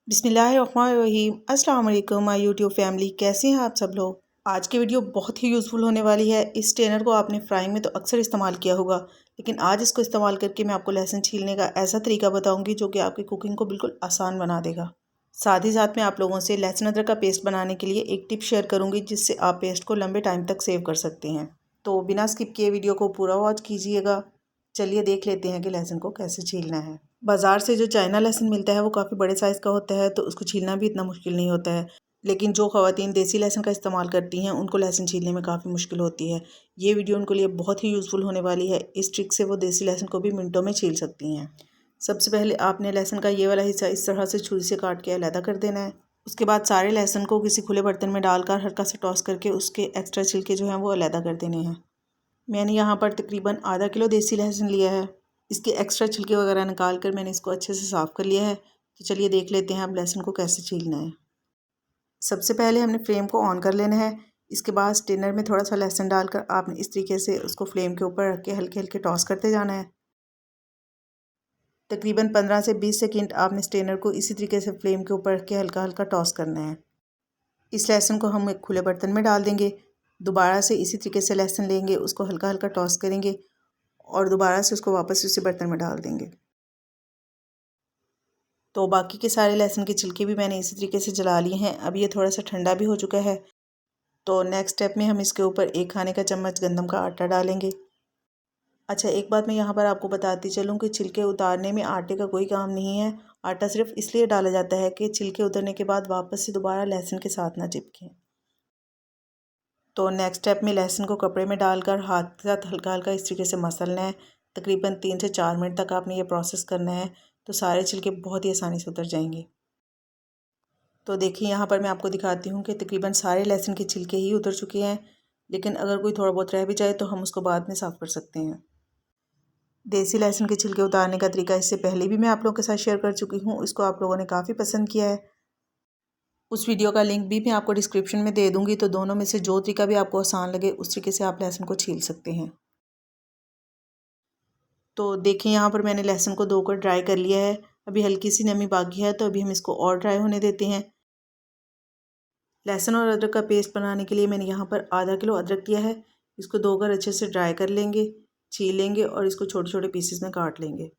बिस्मिल्लाहिर्रहमानिर्रहीम। अस्सलाम वालेकुम माय यूट्यूब फैमिली, कैसे हैं आप सब लोग। आज की वीडियो बहुत ही यूज़फुल होने वाली है। इस स्ट्रेनर को आपने फ्राइंग में तो अक्सर इस्तेमाल किया होगा, लेकिन आज इसको इस्तेमाल करके मैं आपको लहसुन छीलने का ऐसा तरीका बताऊंगी जो कि आपकी कुकिंग को बिल्कुल आसान बना देगा। साथ ही साथ मैं आप लोगों से लहसुन अदरक का पेस्ट बनाने के लिए एक टिप शेयर करूँगी जिससे आप पेस्ट को लंबे टाइम तक सेव कर सकते हैं। तो बिना स्किप किए वीडियो को पूरा वॉच कीजिएगा। चलिए देख लेते हैं कि लहसुन को कैसे छीलना है। बाज़ार से जो चाइना लहसुन मिलता है वो काफ़ी बड़े साइज़ का होता है, तो उसको छीलना भी इतना मुश्किल नहीं होता है। लेकिन जो ख़वातीन देसी लहसुन का इस्तेमाल करती हैं उनको लहसुन छीलने में काफ़ी मुश्किल होती है। ये वीडियो उनके लिए बहुत ही यूज़फुल होने वाली है। इस ट्रिक से वो देसी लहसुन को भी मिनटों में छील सकती हैं। सबसे पहले आपने लहसुन का ये वाला हिस्सा इस तरह से छुरी से काट के अलहदा कर देना है। उसके बाद सारे लहसुन को किसी खुले बर्तन में डालकर हल्का सा टॉस करके उसके एक्स्ट्रा छिलके जो हैं वो अलहदा कर देने हैं। मैंने यहाँ पर तकरीबन आधा किलो देसी लहसुन लिया है। इसके एक्स्ट्रा छिलके वगैरह निकाल कर मैंने इसको अच्छे से साफ़ कर लिया है। तो चलिए देख लेते हैं अब लहसुन को कैसे छीलना है। सबसे पहले हमने फ्लेम को ऑन कर लेना है। इसके बाद स्टेनर में थोड़ा सा लहसुन डालकर आपने इस तरीके से उसको फ्लेम के ऊपर रख के हल्के हल्के टॉस करते जाना है। तकरीबन 15 से 20 सेकंड आपने स्टेनर को इसी तरीके से फ्लेम के ऊपर रख के हल्का हल्का टॉस करना है। इस लहसुन को हम एक खुले बर्तन में डाल देंगे। दोबारा से इसी तरीके से लहसुन लेंगे, उसको हल्का हल्का टॉस करेंगे और दोबारा से उसको वापस उसी बर्तन में डाल देंगे। तो बाकी के सारे लहसुन के छिलके भी मैंने इसी तरीके से जला लिए हैं। अब ये थोड़ा सा ठंडा भी हो चुका है। तो नेक्स्ट स्टेप में हम इसके ऊपर 1 खाने का चम्मच गंदम का आटा डालेंगे। अच्छा, एक बात मैं यहाँ पर आपको बताती चलूँ कि छिलके उतारने में आटे का कोई काम नहीं है। आटा सिर्फ इसलिए डाला जाता है कि छिलके उतरने के बाद वापस से दोबारा लहसुन के साथ ना चिपके। तो नेक्स्ट स्टेप में लहसुन को कपड़े में डालकर हाथ के साथ हल्का हल्का इस तरीके से मसलना है। तकरीबन 3 से 4 मिनट तक आपने ये प्रोसेस करना है। तो सारे छिलके बहुत ही आसानी से उतर जाएंगे। तो देखिए यहाँ पर मैं आपको दिखाती हूँ कि तकरीबन सारे लहसुन के छिलके ही उतर चुके हैं, लेकिन अगर कोई थोड़ा बहुत रह भी जाए तो हम उसको बाद में साफ़ कर सकते हैं। देसी लहसुन के छिलके उतारने का तरीका इससे पहले भी मैं आप लोगों के साथ शेयर कर चुकी हूँ। इसको आप लोगों ने काफ़ी पसंद किया है। उस वीडियो का लिंक भी मैं आपको डिस्क्रिप्शन में दे दूँगी। तो दोनों में से जो तरीका भी आपको आसान लगे उस तरीके से आप लहसुन को छील सकते हैं। तो देखिए यहाँ पर मैंने लहसुन को धोकर ड्राई कर लिया है। अभी हल्की सी नमी बाकी है, तो अभी हम इसको और ड्राई होने देते हैं। लहसुन और अदरक का पेस्ट बनाने के लिए मैंने यहाँ पर आधा किलो अदरक लिया है। इसको धोकर अच्छे से ड्राई कर लेंगे, छील लेंगे और इसको छोटे छोटे पीसेस में काट लेंगे।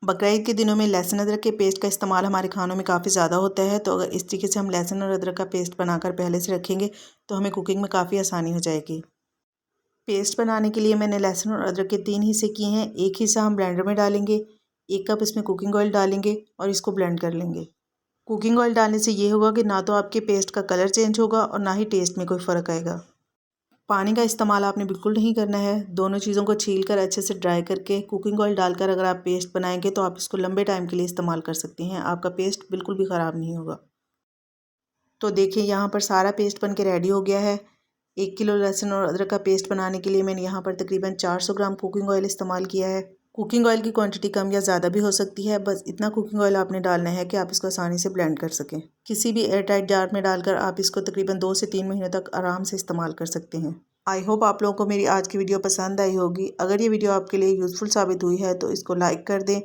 बकरीद के दिनों में लहसुन अदरक के पेस्ट का इस्तेमाल हमारे खानों में काफ़ी ज़्यादा होता है। तो अगर इस तरीके से हम लहसुन और अदरक का पेस्ट बनाकर पहले से रखेंगे तो हमें कुकिंग में काफ़ी आसानी हो जाएगी। पेस्ट बनाने के लिए मैंने लहसुन और अदरक के 3 हिस्से किए हैं। एक हिस्सा हम ब्लेंडर में डालेंगे, 1 कप इसमें कुकिंग ऑयल डालेंगे और इसको ब्लेंड कर लेंगे। कुकिंग ऑयल डालने से ये होगा कि ना तो आपके पेस्ट का कलर चेंज होगा और ना ही टेस्ट में कोई फ़र्क आएगा। पानी का इस्तेमाल आपने बिल्कुल नहीं करना है। दोनों चीज़ों को छील कर अच्छे से ड्राई करके कुकिंग ऑयल डालकर अगर आप पेस्ट बनाएंगे तो आप इसको लंबे टाइम के लिए इस्तेमाल कर सकते हैं। आपका पेस्ट बिल्कुल भी ख़राब नहीं होगा। तो देखिए यहाँ पर सारा पेस्ट बन के रेडी हो गया है। 1 किलो लहसुन और अदरक का पेस्ट बनाने के लिए मैंने यहाँ पर तकरीबन 400 ग्राम कुकिंग ऑयल इस्तेमाल किया है। कुकिंग ऑयल की क्वांटिटी कम या ज़्यादा भी हो सकती है। बस इतना कुकिंग ऑयल आपने डालना है कि आप इसको आसानी से ब्लेंड कर सकें। किसी भी एयर टाइट जार में डालकर आप इसको तकरीबन 2 से 3 महीने तक आराम से इस्तेमाल कर सकते हैं। आई होप आप लोगों को मेरी आज की वीडियो पसंद आई होगी। अगर ये वीडियो आपके लिए यूज़फुल साबित हुई है तो इसको लाइक कर दें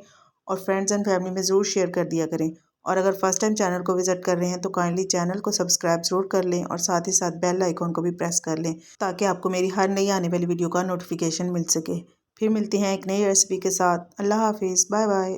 और फ्रेंड्स एंड फैमिली में ज़रूर शेयर कर दिया करें। और अगर फर्स्ट टाइम चैनल को विज़िट कर रहे हैं तो काइंडली चैनल को सब्सक्राइब ज़रूर कर लें और साथ ही साथ बेल आइकॉन को भी प्रेस कर लें ताकि आपको मेरी हर नई आने वाली वीडियो का नोटिफिकेशन मिल सके। फिर मिलते हैं एक नई रेसिपी के साथ। अल्लाह हाफिज़, बाय बाय।